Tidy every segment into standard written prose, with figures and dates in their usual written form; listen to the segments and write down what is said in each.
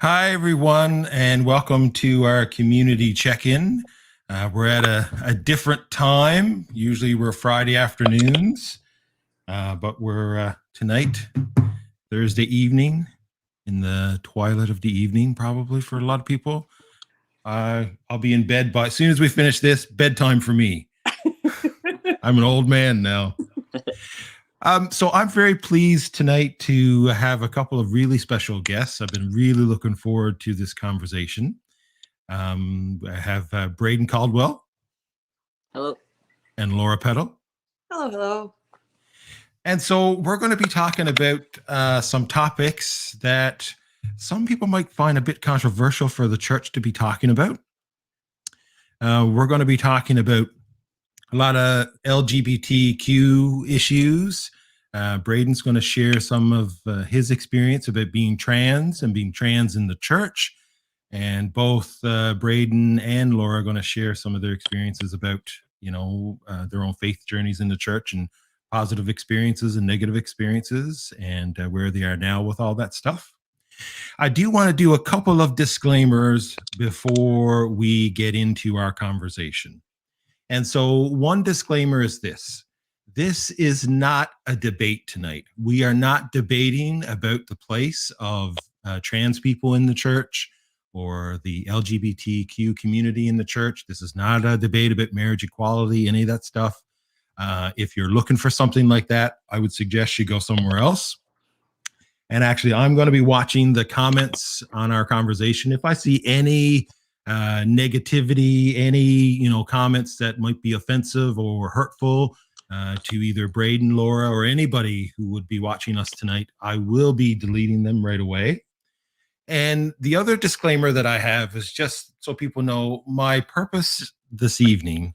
Hi, everyone, and welcome to our community check-in. We're at a different time. Usually we're Friday afternoons, but we're tonight, Thursday evening, in the twilight of the evening, probably for a lot of people. I'll be in bed as soon as we finish this, bedtime for me. I'm an old man now. So I'm very pleased tonight to have a couple of really special guests. I've been really looking forward to this conversation. I have Brayden Caldwell Hello. and Laura Peddle. Hello, hello. And so we're going to be talking about some topics that some people might find a bit controversial for the church to be talking about. We're going to be talking about a lot of LGBTQ issues. Brayden's going to share some of his experience about being trans and being trans in the church. And both Brayden and Laura are going to share some of their experiences about, their own faith journeys in the church and positive experiences and negative experiences and where they are now with all that stuff. I do want to do a couple of disclaimers before we get into our conversation. And so one disclaimer is this. This is not a debate tonight. We are not debating about the place of trans people in the church or the LGBTQ community in the church. This is not a debate about marriage equality, any of that stuff. If you're looking for something like that, I would suggest you go somewhere else. And actually, I'm going to be watching the comments on our conversation. If I see any negativity, any comments that might be offensive or hurtful to either Brayden, Laura, or anybody who would be watching us tonight, I will be deleting them right away. And the other disclaimer that I have is just so people know, my purpose this evening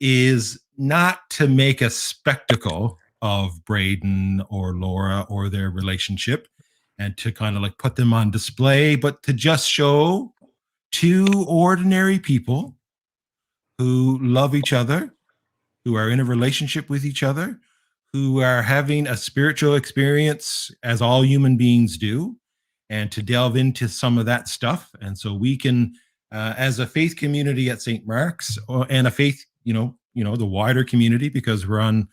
is not to make a spectacle of Brayden or Laura or their relationship and to kind of like put them on display, but to just show two ordinary people who love each other, who are in a relationship with each other, who are having a spiritual experience as all human beings do, and to delve into some of that stuff. And so we can, as a faith community at St. Mark's and a faith, the wider community, because we're on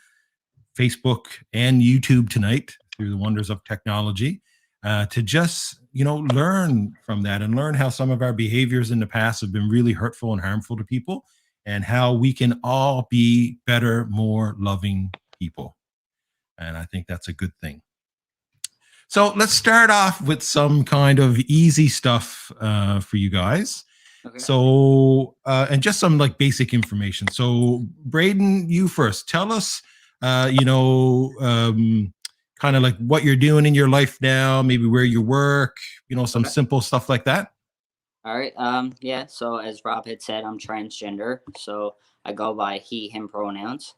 Facebook and YouTube tonight through the wonders of technology, to just, learn from that and learn how some of our behaviors in the past have been really hurtful and harmful to people and how we can all be better, more loving people. And I think that's a good thing. So let's start off with some kind of easy stuff for you guys. Okay. So, and just some like basic information. So Brayden, you first. Tell us, kind of like what you're doing in your life now, maybe where you work, some simple stuff like that. All right. Yeah. So as Rob had said, I'm transgender. So I go by he, him pronouns.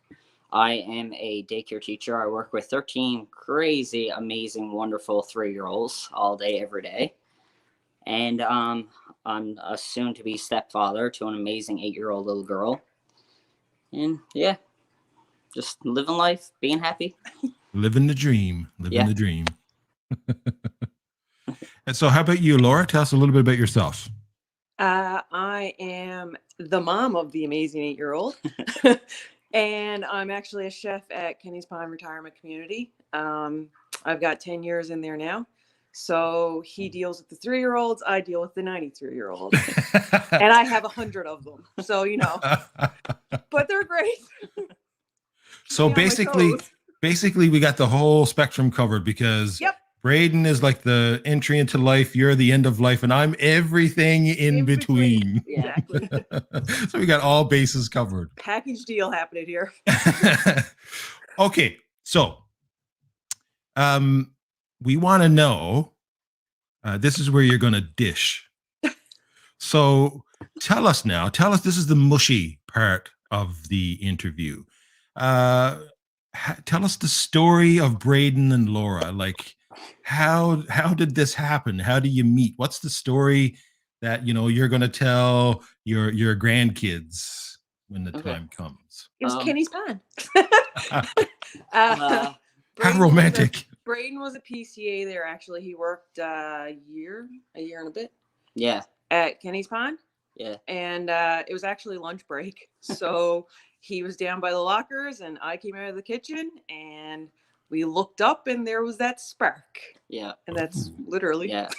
I am a daycare teacher. I work with 13 crazy, amazing, wonderful 3-year-olds all day, every day. And I'm a soon-to-be stepfather to an amazing 8-year-old little girl. And yeah, just living life, being happy. Living the dream. Living the dream. And so how about you, Laura? Tell us a little bit about yourself. I am the mom of the amazing 8-year-old. And I'm actually a chef at Kenny's Pond Retirement Community. I've got 10 years in there now. So he deals with the 3-year-olds. I deal with the 93-year-olds. And I have 100 of them. So, but they're great. So basically we got the whole spectrum covered because Brayden is like the entry into life. You're the end of life, and I'm everything in between. Exactly. So we got all bases covered. Package deal happening here. Okay, so we want to know. This is where you're going to dish. So tell us. This is the mushy part of the interview. Tell us the story of Brayden and Laura. Like, how did this happen? How do you meet? What's the story that you're going to tell your grandkids when the time comes? It was Kenny's Pond. How romantic. Brayden was a PCA there. Actually, he worked a year and a bit. Yeah. At Kenny's Pond. Yeah. And it was actually lunch break, so he was down by the lockers, and I came out of the kitchen, and we looked up, and there was that spark. Yeah. And that's literally. Yeah.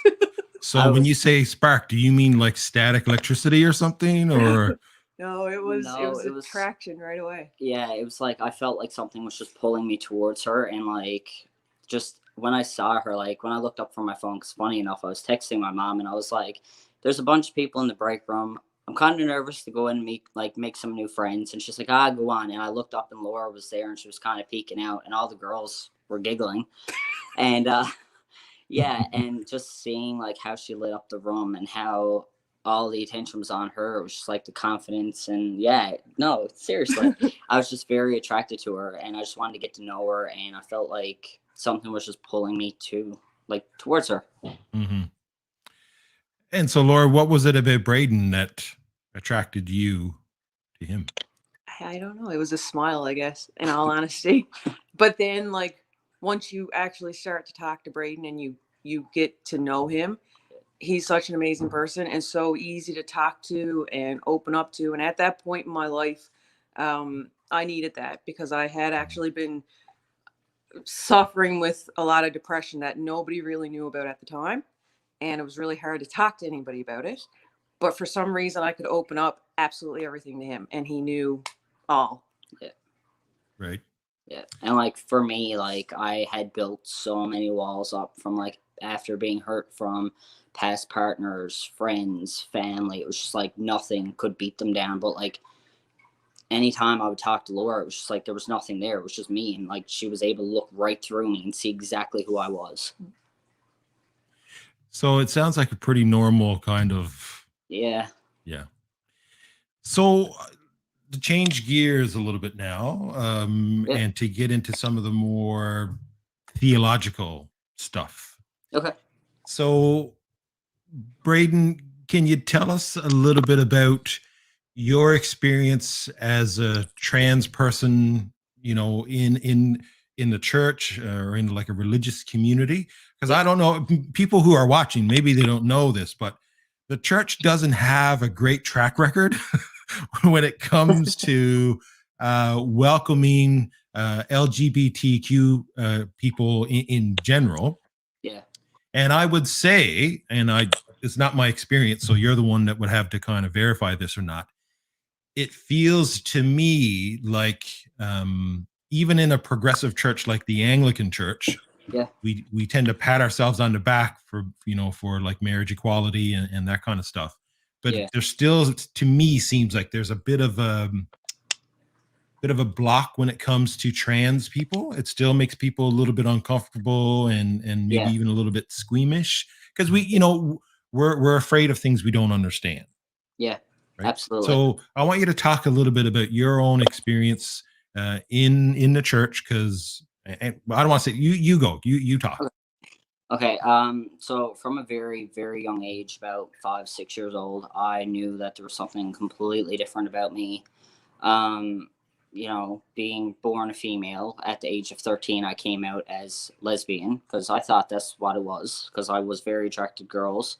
So when you say spark, do you mean like static electricity or something, or? No, it was attraction right away. Yeah, it was like I felt like something was just pulling me towards her, and like just when I saw her, like when I looked up from my phone, because funny enough, I was texting my mom, and I was like, "There's a bunch of people in the break room. I'm kind of nervous to go in and make some new friends." And she's like, "Ah, go on." And I looked up, and Laura was there, and she was kind of peeking out, and all the girls were giggling, and yeah, and just seeing like how she lit up the room and how all the attention was on her. It was just like the confidence, and yeah, no, seriously, I was just very attracted to her, and I just wanted to get to know her, and I felt like something was just pulling me towards her. Mm-hmm. And so, Laura, what was it about Brayden that attracted you to him? I don't know. It was a smile, I guess, in all honesty. But then, like, once you actually start to talk to Brayden and you get to know him, he's such an amazing person and so easy to talk to and open up to. And at that point in my life, I needed that, because I had actually been suffering with a lot of depression that nobody really knew about at the time. And it was really hard to talk to anybody about it. But for some reason, I could open up absolutely everything to him, and he knew all. Yeah. Right. Yeah. And like for me, like I had built so many walls up from like after being hurt from past partners, friends, family. It was just like nothing could beat them down. But like anytime I would talk to Laura, it was just like there was nothing there. It was just me. And like she was able to look right through me and see exactly who I was. So it sounds like a pretty normal kind of. Yeah. Yeah. So to change gears a little bit now, and to get into some of the more theological stuff. Okay. So, Brayden, can you tell us a little bit about your experience as a trans person, you know, in the church or in like a religious community? Because I don't know, people who are watching, maybe they don't know this, but the church doesn't have a great track record when it comes to welcoming LGBTQ people in general. Yeah. And I would say, it's not my experience, so you're the one that would have to kind of verify this or not. It feels to me like even in a progressive church like the Anglican Church, yeah, we tend to pat ourselves on the back for, you know, for like marriage equality and that kind of stuff. But there's still, to me, seems like there's a bit of a block when it comes to trans people. It still makes people a little bit uncomfortable and maybe even a little bit squeamish, because we're afraid of things we don't understand. Yeah, right? Absolutely. So I want you to talk a little bit about your own experience in the church, because I don't want to say you go, you talk. Okay. So from a very, very young age, about 5-6 years old, I knew that there was something completely different about me. You know, being born a female at the age of 13, I came out as lesbian because I thought that's what it was, because I was very attracted to girls.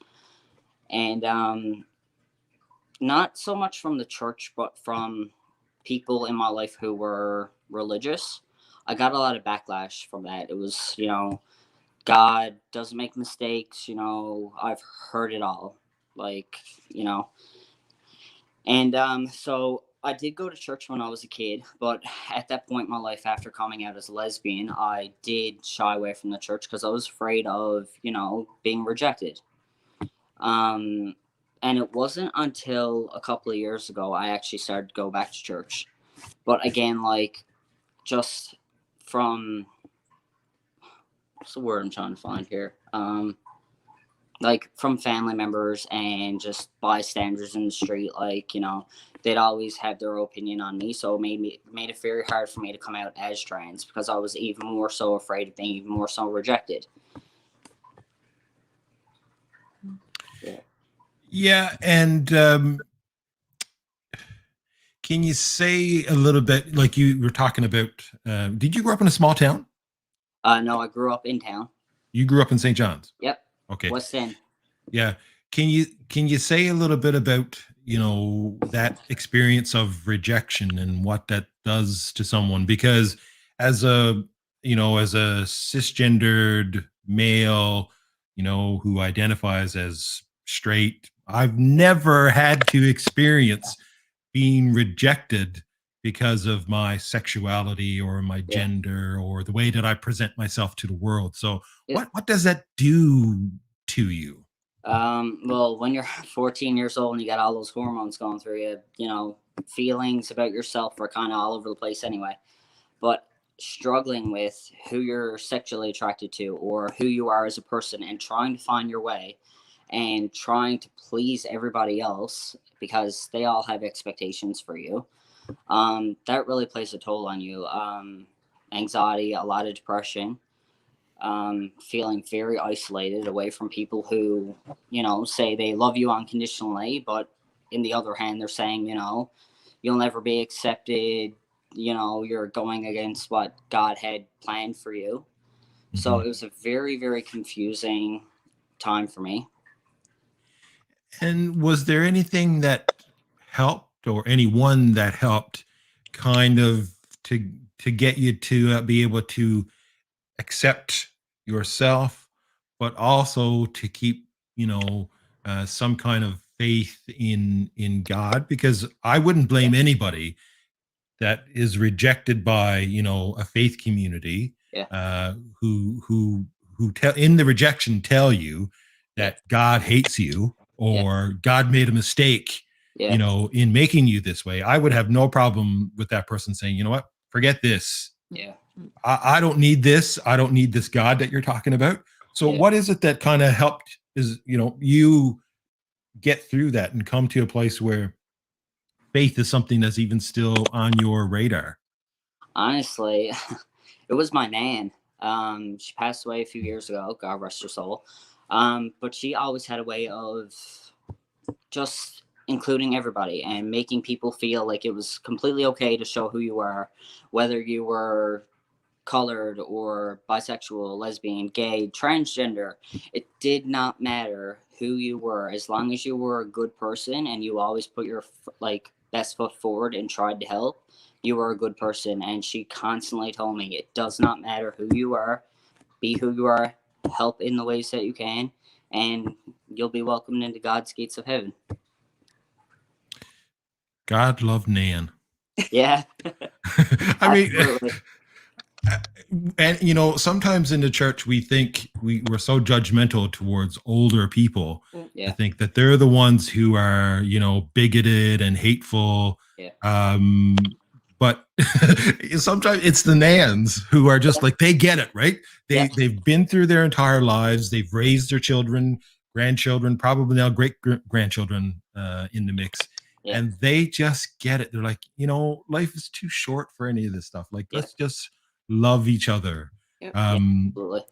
And not so much from the church, but from people in my life who were religious. I got a lot of backlash from that. It was, you know, God doesn't make mistakes, you know, I've heard it all, like, you know. And so I did go to church when I was a kid, but at that point in my life, after coming out as a lesbian, I did shy away from the church because I was afraid of, you know, being rejected. And it wasn't until a couple of years ago I actually started to go back to church. But again, like, just from, what's the word I'm trying to find here? Like from family members and just bystanders in the street, like, you know, they'd always have their opinion on me. So it made it very hard for me to come out as trans, because I was even more so afraid of being even more so rejected. Yeah. And can you say a little bit, like you were talking about, did you grow up in a small town? No, I grew up in town. You grew up in St. John's. Yep. Okay. West End. Yeah. Can you say a little bit about, that experience of rejection and what that does to someone? Because as a cisgendered male, who identifies as straight, I've never had to experience being rejected because of my sexuality or my Yeah. gender or the way that I present myself to the world. So It, what does that do to you? well, when you're 14 years old and you got all those hormones going through you, feelings about yourself are kind of all over the place anyway. But struggling with who you're sexually attracted to or who you are as a person and trying to find your way and trying to please everybody else because they all have expectations for you, that really plays a toll on you. Anxiety, a lot of depression, feeling very isolated away from people who, say they love you unconditionally, but in the other hand, they're saying, you'll never be accepted. You're going against what God had planned for you. So Mhm. it was a very, very confusing time for me. And was there anything that helped or anyone that helped kind of to get you to be able to accept yourself, but also to keep, some kind of faith in God? Because I wouldn't Yeah. blame anybody that is rejected by a faith community, Yeah. uh, who tell in the rejection tell you Yeah. that God hates you Yeah. or God made a mistake, Yeah. in making you this way. I would have no problem with that person saying, you know what, forget this. Yeah. I don't need this. I don't need this God that you're talking about. So Yeah. what is it that kind of helped is, you get through that and come to a place where faith is something that's even still on your radar? Honestly, it was my nan. She passed away a few years ago. God rest her soul. But she always had a way of just including everybody and making people feel like it was completely okay to show who you are, whether you were colored or bisexual, lesbian, gay, transgender. It did not matter who you were as long as you were a good person and you always put your best foot forward and tried to help. You were a good person, and she constantly told me it does not matter who you are, be who you are, help in the ways that you can, and you'll be welcomed into God's gates of heaven. God love Nan. Yeah, I mean, absolutely. and sometimes in the church we think we're so judgmental towards older people to Yeah, think that they're the ones who are bigoted and hateful. yeah, But sometimes it's the nans who are just like, they get it, right? yeah, They've been through their entire lives, they've raised their children, grandchildren, probably now great grandchildren in the mix, yeah, and they just get it. They're like, life is too short for any of this stuff. Like, yeah, let's just love each other. Yep. yeah, um absolutely.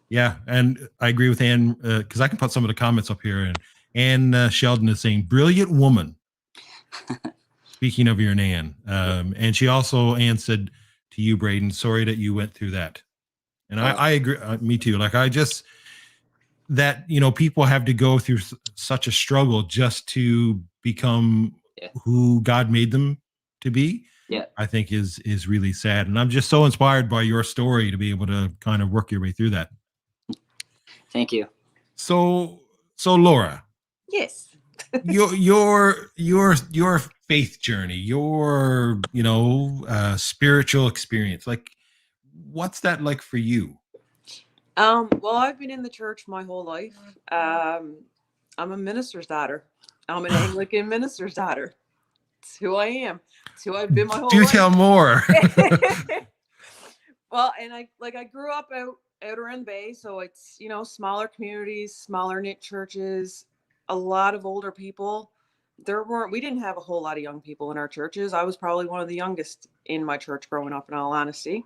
yeah, and I agree with Anne, because I can put some of the comments up here. And Anne Sheldon is saying, brilliant woman. Speaking of your Nan, Yeah. and she also, Anne said to you, Brayden, sorry that you went through that. And Uh, I agree. Me too. Like, I just, that, people have to go through such a struggle just to become yeah, who God made them to be. yeah. I think is really sad. And I'm just so inspired by your story to be able to kind of work your way through that. Thank you. So Laura, Yes. your faith journey, your spiritual experience, like, what's that like for you? Well, I've been in the church my whole life. I'm a minister's daughter. I'm an Anglican minister's daughter. It's who I am. It's who I've been my whole Do life. tell more. Well, and I grew up outer end Bay, so it's smaller communities, smaller knit churches, a lot of older people. We didn't have a whole lot of young people in our churches. I was probably one of the youngest in my church growing up, in all honesty.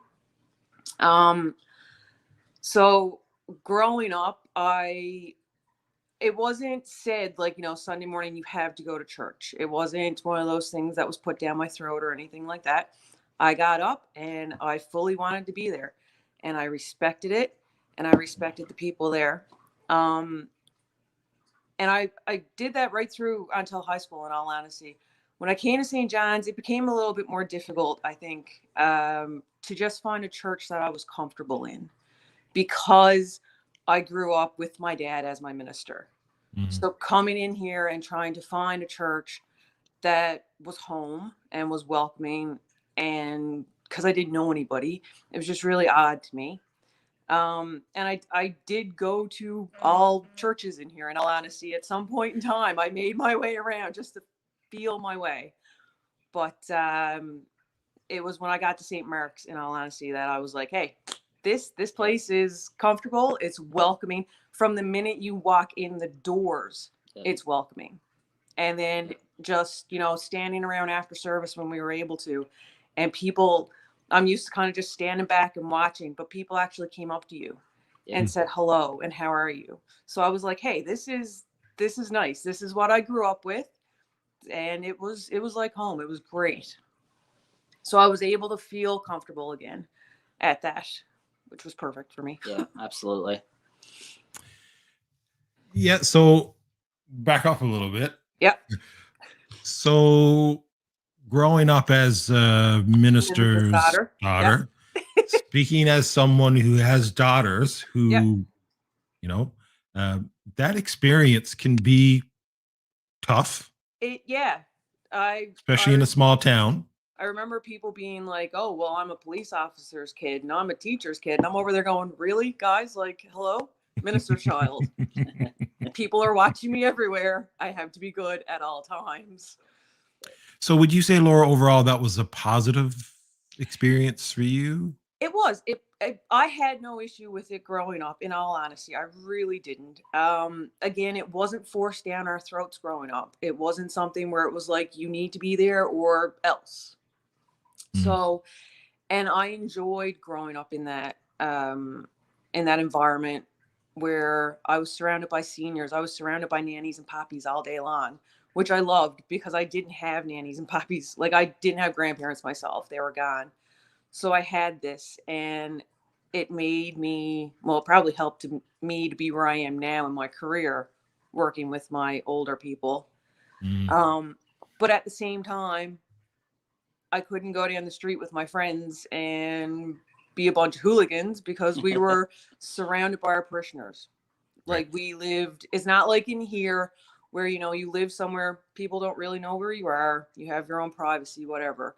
So growing up, it wasn't said like, Sunday morning you have to go to church. It wasn't one of those things that was put down my throat or anything like that. I got up and I fully wanted to be there. and I respected it, and I respected the people there. And I did that right through until high school, in all honesty. When I came to St. John's, it became a little bit more difficult, I think, to just find a church that I was comfortable in, because I grew up with my dad as my minister. Mhm. So coming in here and trying to find a church that was home and was welcoming, and because I didn't know anybody, it was just really odd to me. And I did go to all churches in here, in all honesty. At some point in time, I made my way around just to feel my way. But it was when I got to St. Mark's, in all honesty, that I was like, hey, this place is comfortable. It's welcoming. From the minute you walk in the doors, it's welcoming. And then just, standing around after service when we were able to, and people, I'm used to kind of just standing back and watching, but people actually came up to you and said hello and how are you. So I was like, hey, this is nice. This is what I grew up with. And it was like home. It was great. So I was able to feel comfortable again at that, which was perfect for me. Yeah, absolutely. Yeah. So back up a little bit. Yep. So growing up as a minister's daughter. daughter, speaking as someone who has daughters who, that experience can be tough, especially in a small town. I remember people being like, oh, well, I'm a police officer's kid and I'm a teacher's kid. And I'm over there going, really, guys? Like, hello, minister's child. People are watching me everywhere. I have to be good at all times. So would you say, Laura, overall, that was a positive experience for you? It was. I had no issue with it growing up, in all honesty. I really didn't. Again, it wasn't forced down our throats growing up. It wasn't something where it was like, you need to be there or else. So, and I enjoyed growing up in that environment where I was surrounded by seniors. I was surrounded by nannies and poppies all day long, which I loved because I didn't have nannies and poppies. Like, I didn't have grandparents myself. They were gone. So I had this, and it made me, well, it probably helped me to be where I am now in my career, working with my older people. But at the same time, I couldn't go down the street with my friends and be a bunch of hooligans because we were surrounded by our parishioners. Like, we lived, it's not like in here where, you live somewhere, people don't really know where you are. You have your own privacy, whatever.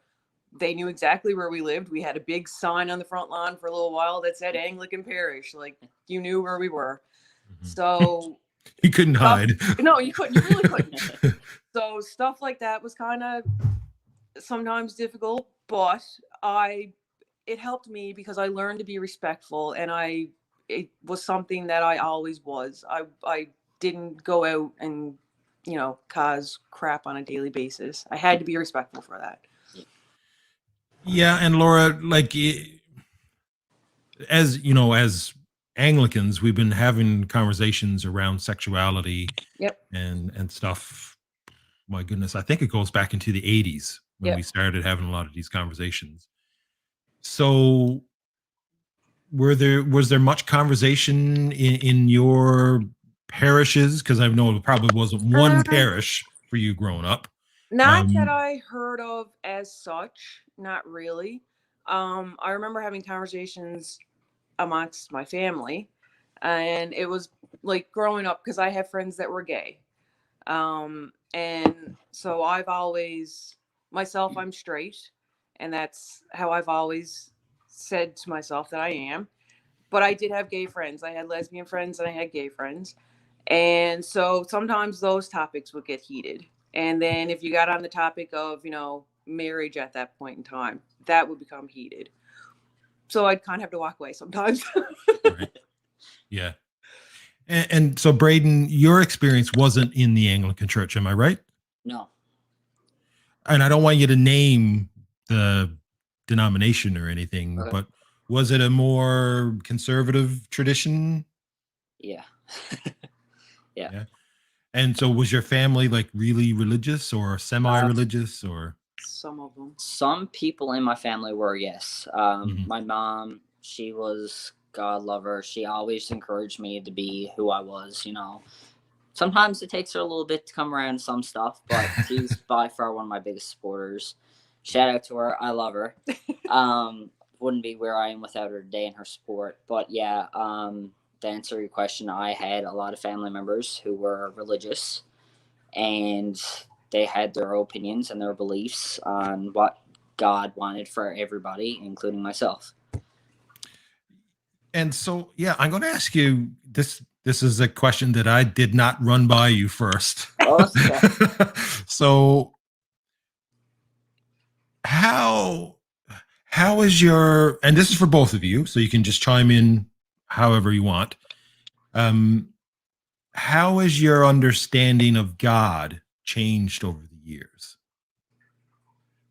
They knew exactly where we lived. We had a big sign on the front lawn for a little while that said Anglican Parish. Like, you knew where we were. So you couldn't hide. No, you couldn't. You really couldn't. So stuff like that was kind of sometimes difficult, but it helped me because I learned to be respectful, and it was something that I always was. I didn't go out and, cause crap on a daily basis. I had to be respectful for that. Yeah. And Laura, like, as Anglicans, we've been having conversations around sexuality and stuff. My goodness, I think it goes back into the 80s when we started having a lot of these conversations. So was there much conversation in your parishes? Because I know it probably wasn't one parish for you growing up. Not that I heard of as such, not really. I remember having conversations amongst my family, and it was like growing up, because I have friends that were gay. And so I've always, myself, I'm straight, and that's how I've always said to myself that I am. But I did have gay friends. I had lesbian friends and I had gay friends. And so sometimes those topics would get heated. And then if you got on the topic of, marriage at that point in time, that would become heated. So I'd kind of have to walk away sometimes. Right. Yeah. And so, Brayden, your experience wasn't in the Anglican Church, am I right? No. And I don't want you to name the denomination or anything, but was it a more conservative tradition? Yeah. Yeah. And so was your family like really religious or semi-religious or? Some of them. Some people in my family were, yes. My mom, she was God lover. She always encouraged me to be who I was, Sometimes it takes her a little bit to come around some stuff, but she's by far one of my biggest supporters. Shout out to her. I love her. Wouldn't be where I am without her today and her support. But yeah, to answer your question, I had a lot of family members who were religious, and they had their opinions and their beliefs on what God wanted for everybody, including myself. And so, yeah, I'm going to ask you this. This is a question that I did not run by you first. Oh, okay. So, how is your, and this is for both of you, so you can just chime in however you want. How has your understanding of God changed over the years?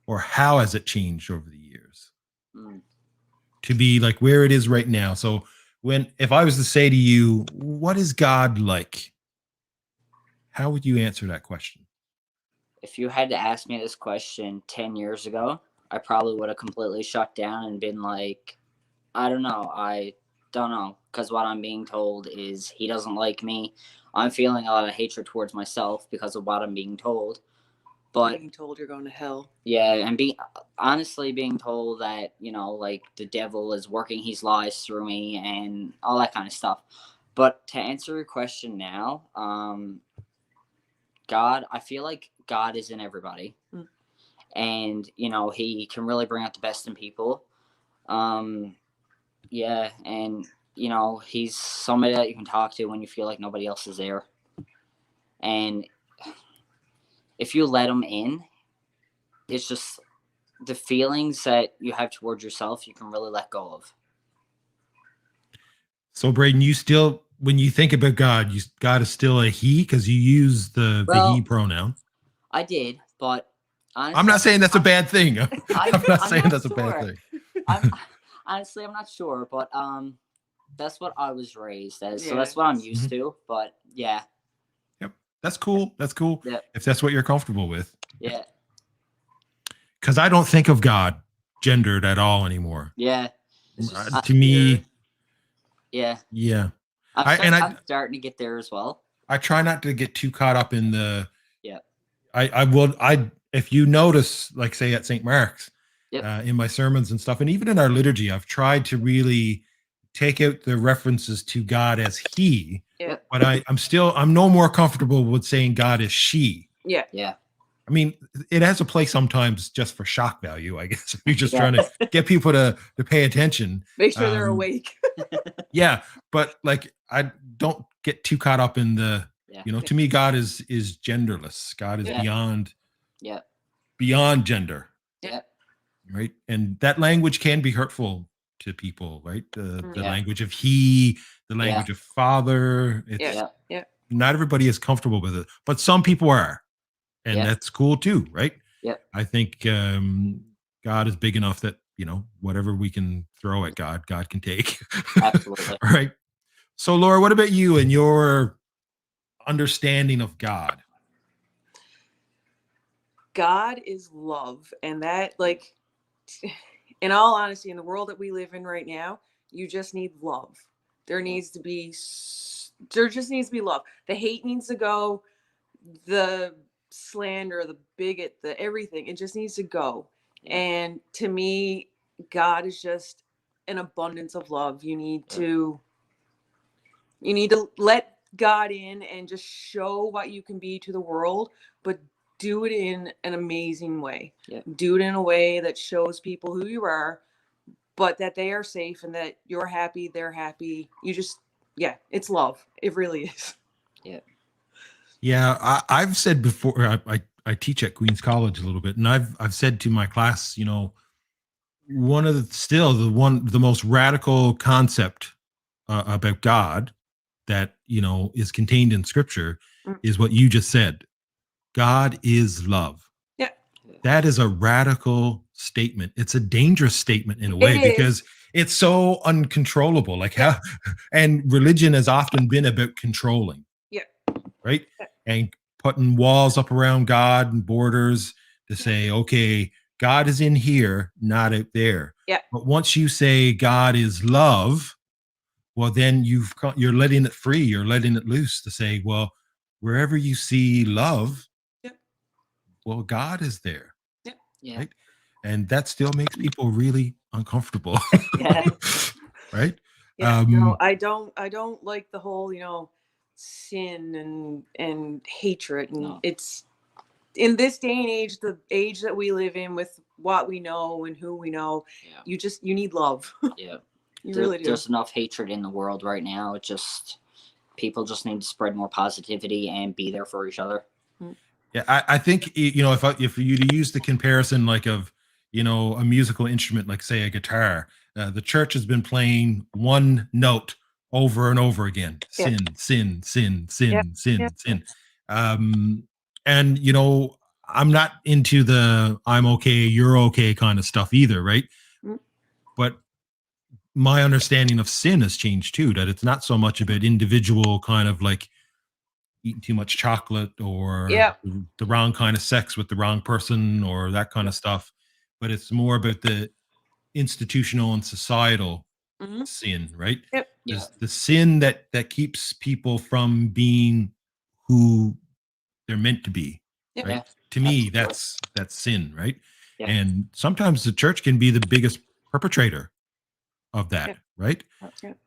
Or how has it changed over the years? To be like where it is right now. So if I was to say to you, what is God like? How would you answer that question? If you had to ask me this question 10 years ago, I probably would have completely shut down and been like, I don't know. Because what I'm being told is he doesn't like me. I'm feeling a lot of hatred towards myself because of what I'm being told. But being told you're going to hell. Yeah, and being told that, like the devil is working his lies through me and all that kind of stuff. But to answer your question now, God, I feel like God is in everybody. And, he can really bring out the best in people. Yeah, and, he's somebody that you can talk to when you feel like nobody else is there. And if you let him in, it's just the feelings that you have towards yourself, you can really let go of. So, Brayden, you still, when you think about God, God is still a he because you use the he pronoun. I did, but honestly, I'm not saying that's a bad thing. I'm not saying that's a bad thing. Honestly, I'm not sure, but that's what I was raised as, so that's what I'm used to. But yeah. Yep, that's cool. That's cool. Yep. If that's what you're comfortable with. Yeah. Because I don't think of God gendered at all anymore. Yeah. To me. Yeah. Yeah. I'm starting to get there as well. I try not to get too caught up in the. Yeah. If you notice, like say at St. Mark's, in my sermons and stuff, and even in our liturgy, I've tried to really take out the references to God as he. Yeah. But I'm no more comfortable with saying God is she. Yeah. Yeah. I mean, it has a place sometimes just for shock value, I guess. You're just trying to get people to pay attention. Make sure they're awake. Yeah. But like, I don't get too caught up in the, to me, God is genderless. God is beyond gender. Yeah. Right. And that language can be hurtful to people, right? The language of he, the language of father. Not everybody is comfortable with it, but some people are. And that's cool too, right? Yeah. I think God is big enough that, whatever we can throw at God, God can take. Absolutely. All right. So, Laura, what about you and your understanding of God? God is love. And that, like, in all honesty, in the world that we live in right now, you just need love. There just needs to be love. The hate needs to go. The slander, the bigot, the everything, it just needs to go. And to me, God is just an abundance of love. You need to let God in and just show what you can be to the world, but do it in an amazing way. Do it in a way that shows people who you are, but that they are safe and that you're happy, they're happy. It's love. It really is. Yeah, I've said before, I teach at Queen's College a little bit, and I've said to my class, one of the most radical concept about God that is contained in Scripture is what you just said. God is love. Yeah, that is a radical statement. It's a dangerous statement in a way because it's so uncontrollable. Like and religion has often been about controlling. Yeah. Right. And putting walls up around God and borders to say, okay, God is in here, not out there. Yeah. But once you say God is love, well, then you're letting it free. You're letting it loose to say, well, wherever you see love, Yep. well, God is there. Yeah. Right. And that still makes people really uncomfortable. Yeah. Right. Yeah. No, I don't like the whole, sin and hatred. And No. it's in this day and age, the age that we live in, with what we know and who we know, Yeah. you need love. Yeah. You really do. There's enough hatred in the world right now. People just need to spread more positivity and be there for each other. Yeah, I think if you to use the comparison like of a musical instrument like say a guitar, the church has been playing one note over and over again: Yep. sin, sin, sin, sin, Yep. sin, Yep. sin. And I'm not into the I'm okay, you're okay kind of stuff either, right? Mm. But my understanding of sin has changed too. That it's not so much about individual kind of like eating too much chocolate or Yep. the wrong kind of sex with the wrong person or that kind of stuff, but it's more about the institutional and societal Mhm. sin, right? Yep. Yeah. The sin that keeps people from being who they're meant to be, Yep. right? Yeah. To me, Absolutely. that's sin, right? Yeah. And sometimes the church can be the biggest perpetrator of that, Yep. right? Yep.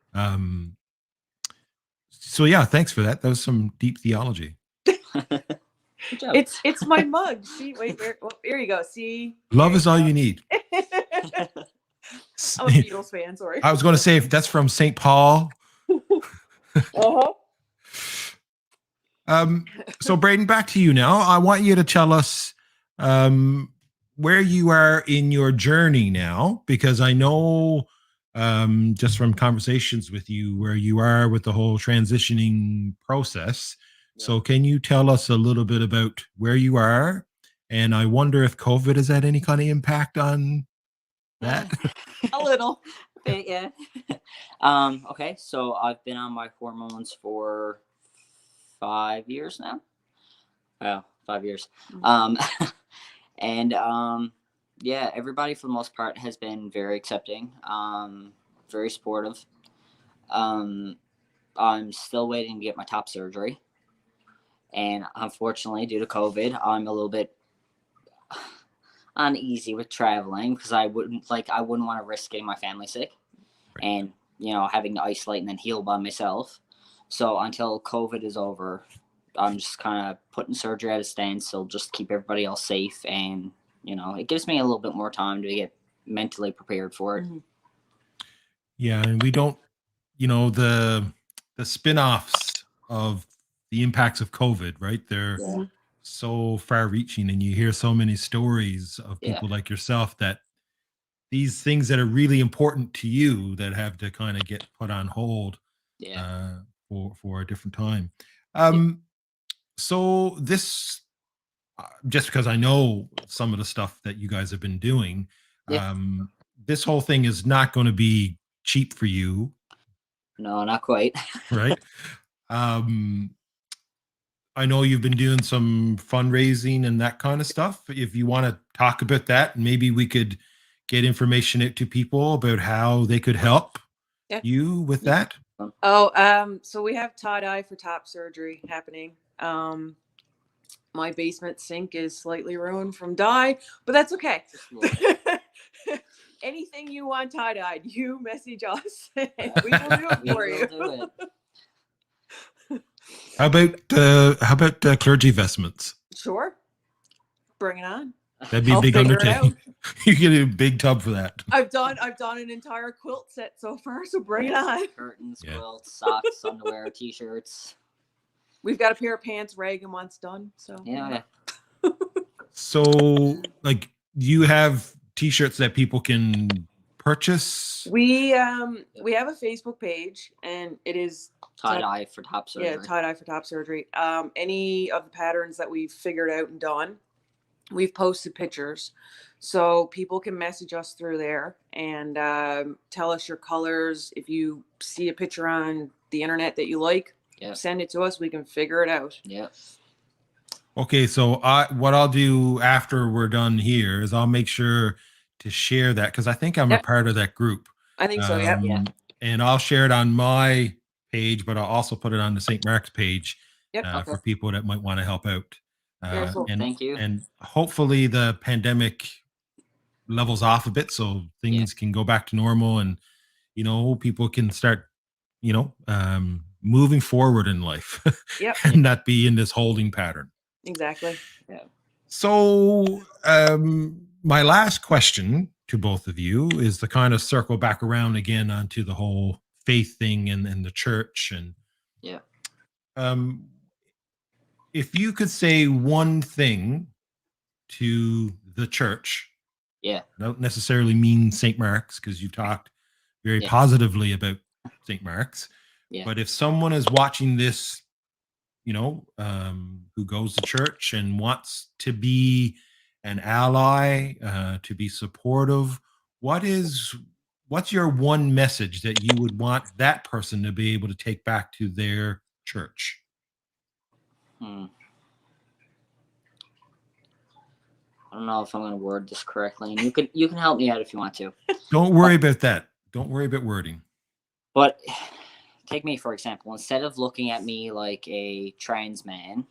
So yeah, thanks for that. That was some deep theology. Good job. It's my mug. See, wait, here you go. See, Love there is all you need. I'm a Beatles fan. Sorry. I was going to say if that's from St. Paul. Uh-huh. So Brayden, back to you now. I want you to tell us where you are in your journey now, because I know just from conversations with you where you are with the whole transitioning process. So can you tell us a little bit about where you are? And I wonder if COVID has had any kind of impact on that. A little. Yeah. Okay, so I've been on my hormones for 5 years now. Wow, 5 years. And yeah, everybody for the most part has been very accepting, very supportive. I'm still waiting to get my top surgery, and unfortunately, due to COVID, I'm a little bit uneasy with traveling because I wouldn't want to risk getting my family sick, and having to isolate and then heal by myself. So until COVID is over, I'm just kind of putting surgery at a standstill, just keep everybody else safe, and it gives me a little bit more time to get mentally prepared for it. Mm-hmm. Yeah, and we don't, the spin-offs of the impacts of COVID, right? They're so far-reaching, and you hear so many stories of people like yourself that these things that are really important to you that have to kind of get put on hold for a different time. So this, just because I know some of the stuff that you guys have been doing, this whole thing is not going to be cheap for you. No, not quite. Right. I know you've been doing some fundraising and that kind of stuff. If you want to talk about that, maybe we could get information out to people about how they could help you with that. Oh, so we have tie-dye for top surgery happening. My basement sink is slightly ruined from dye, but that's okay. Anything you want tie-dyed, you message us and we will do it for you. Do it. How about clergy vestments? Sure. Bring it on. That'd be a big undertaking. You get a big tub for that. I've done an entire quilt set so far, so bring it on. Curtains, quilts, socks, underwear, t-shirts. We've got a pair of pants Reagan wants done. So yeah. So, like, you have t-shirts that people can purchase? We have a Facebook page, and it is tie-dye for top surgery. Yeah, tie-dye for top surgery. Any of the patterns that we've figured out and done, we've posted pictures, so people can message us through there and tell us your colors. If you see a picture on the internet that you like, send it to us. We can figure it out. Yeah. Okay, so what I'll do after we're done here is I'll make sure to share that because I think I'm a Yep. part of that group. I think so. Yep. Yeah. And I'll share it on my page, but I'll also put it on the St. Mark's page Yep. Okay. for people that might want to help out. Very cool. Thank you. And hopefully the pandemic levels off a bit so things can go back to normal and people can start moving forward in life Yep. and not be in this holding pattern. Exactly. Yeah. So my last question to both of you is to kind of circle back around again onto the whole faith thing and the church and Yeah. um if you could say one thing to the church. Yeah. I don't necessarily mean St. Mark's because you talked very Yeah. positively about St. Mark's. Yeah. But if someone is watching this, who goes to church and wants to be an ally, to be supportive, what's your one message that you would want that person to be able to take back to their church? I don't know if I'm going to word this correctly, and you can help me out if you want to. Don't worry about that. Don't worry about wording. But take me for example. Instead of looking at me like a trans man,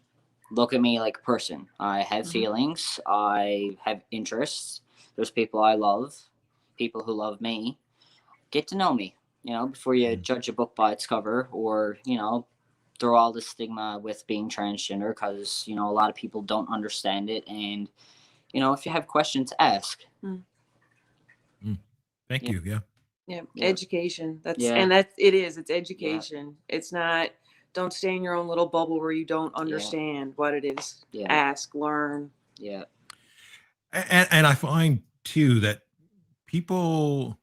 look at me like a person. I have feelings. I have interests. There's people I love, people who love me. Get to know me, before you judge a book by its cover or, throw all the stigma with being transgender because, a lot of people don't understand it. And, if you have questions, ask. Thank you. Yeah. Yeah. Yeah. Education. It's education. It's not, don't stay in your own little bubble where you don't understand what it is. Yeah. Ask, learn. Yeah. And I find too that people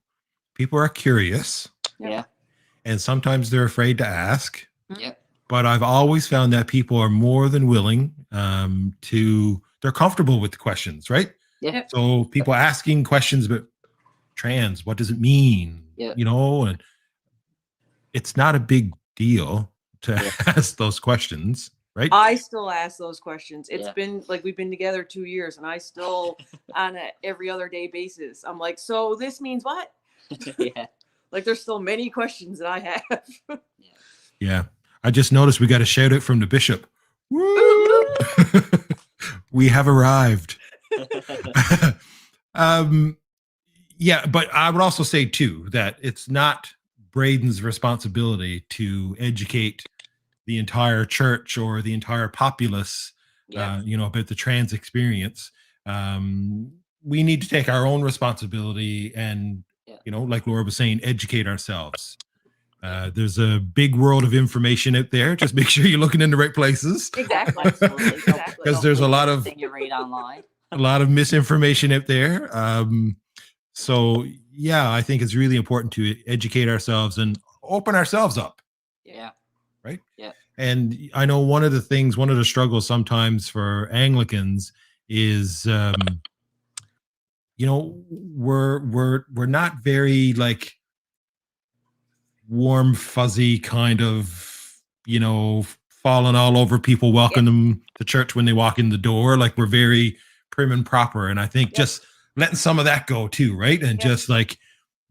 are curious. Yeah. And sometimes they're afraid to ask. Yeah. But I've always found that people are more than willing they're comfortable with the questions, right? Yeah. So people asking questions about trans, what does it mean? Yeah. And it's not a big deal to ask those questions, right? I still ask those questions. It's Yeah. been like we've been together 2 years and I still on a every other day basis. I'm like, so this means what? Yeah. Like there's still many questions that I have. Yeah. I just noticed we got a shout out from the bishop. Woo! We have arrived. Yeah, but I would also say too that it's not Brayden's responsibility to educate the entire church or the entire populace, about the trans experience. We need to take our own responsibility and, like Laura was saying, educate ourselves. There's a big world of information out there. Just make sure you're looking in the right places. Exactly. Because there's a lot of you read online. a lot of misinformation out there. So yeah, I think it's really important to educate ourselves and open ourselves up. Yeah. Right. Yeah. And I know one of the struggles sometimes for Anglicans is, we're not very like warm, fuzzy kind of, falling all over people, welcome them to church when they walk in the door. Like we're very prim and proper. And I think just letting some of that go too, right? And just like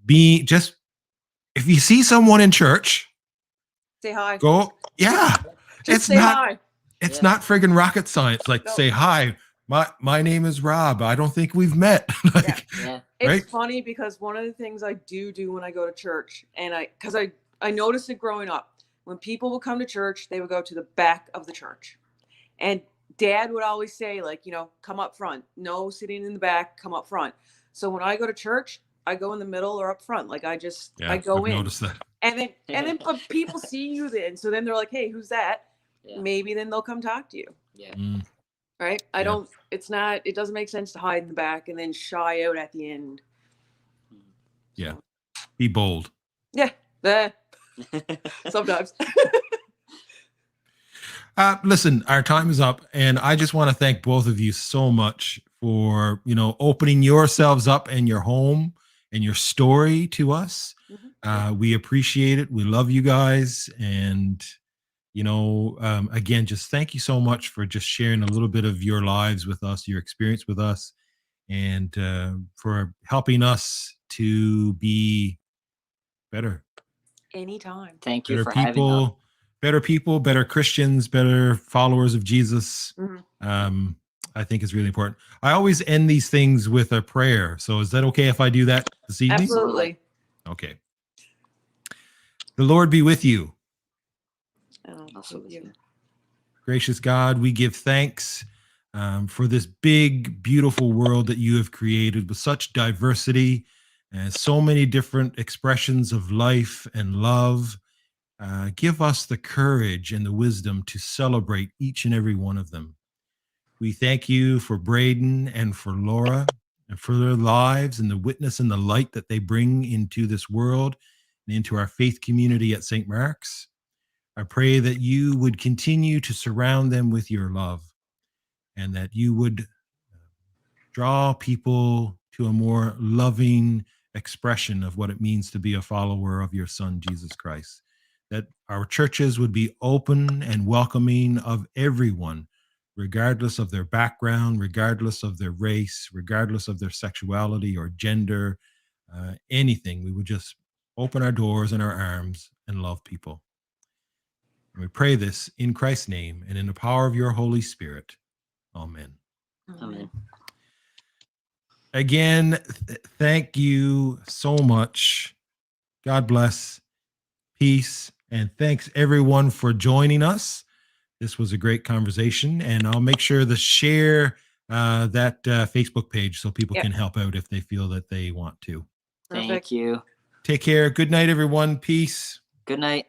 if you see someone in church, say hi. Go, yeah. Just say hi. It's not friggin' rocket science. Like say hi. My name is Rob. I don't think we've met. It's funny because one of the things I do when I go to church, and I noticed it growing up, when people would come to church, they would go to the back of the church, and Dad would always say, like, come up front. No sitting in the back. Come up front. So when I go to church, I go in the middle or up front. Like I go in. Noticed that. And then but people see you then. So then they're like, hey, who's that? Yeah. Maybe then they'll come talk to you. Yeah. Right. It doesn't make sense to hide in the back and then shy out at the end. Yeah. Be bold. Yeah. Sometimes. Listen, our time is up, and I just want to thank both of you so much for, opening yourselves up and your home and your story to us. We appreciate it. We love you guys. And Again, just thank you so much for just sharing a little bit of your lives with us, your experience with us, and for helping us to be better. Anytime. Thank you Better for having us. people, better Christians, better followers of Jesus. Mm-hmm. I think is really important. I always end these things with a prayer. So is that okay if I do that this evening? Absolutely. Okay. The Lord be with you. Also with you. Gracious God, we give thanks for this big, beautiful world that you have created with such diversity and so many different expressions of life and love. Give us the courage and the wisdom to celebrate each and every one of them. We thank you for Brayden and for Laura and for their lives and the witness and the light that they bring into this world and into our faith community at St. Mark's. I pray that you would continue to surround them with your love and that you would draw people to a more loving expression of what it means to be a follower of your Son, Jesus Christ. That our churches would be open and welcoming of everyone, regardless of their background, regardless of their race, regardless of their sexuality or gender, anything. We would just open our doors and our arms and love people. And we pray this in Christ's name and in the power of your Holy Spirit. Amen. Amen. Again, thank you so much. God bless, peace, and thanks everyone for joining us. This was a great conversation, and I'll make sure to share that Facebook page so people can help out if they feel that they want to. Thank you. Take care. Good night, everyone. Peace. Good night.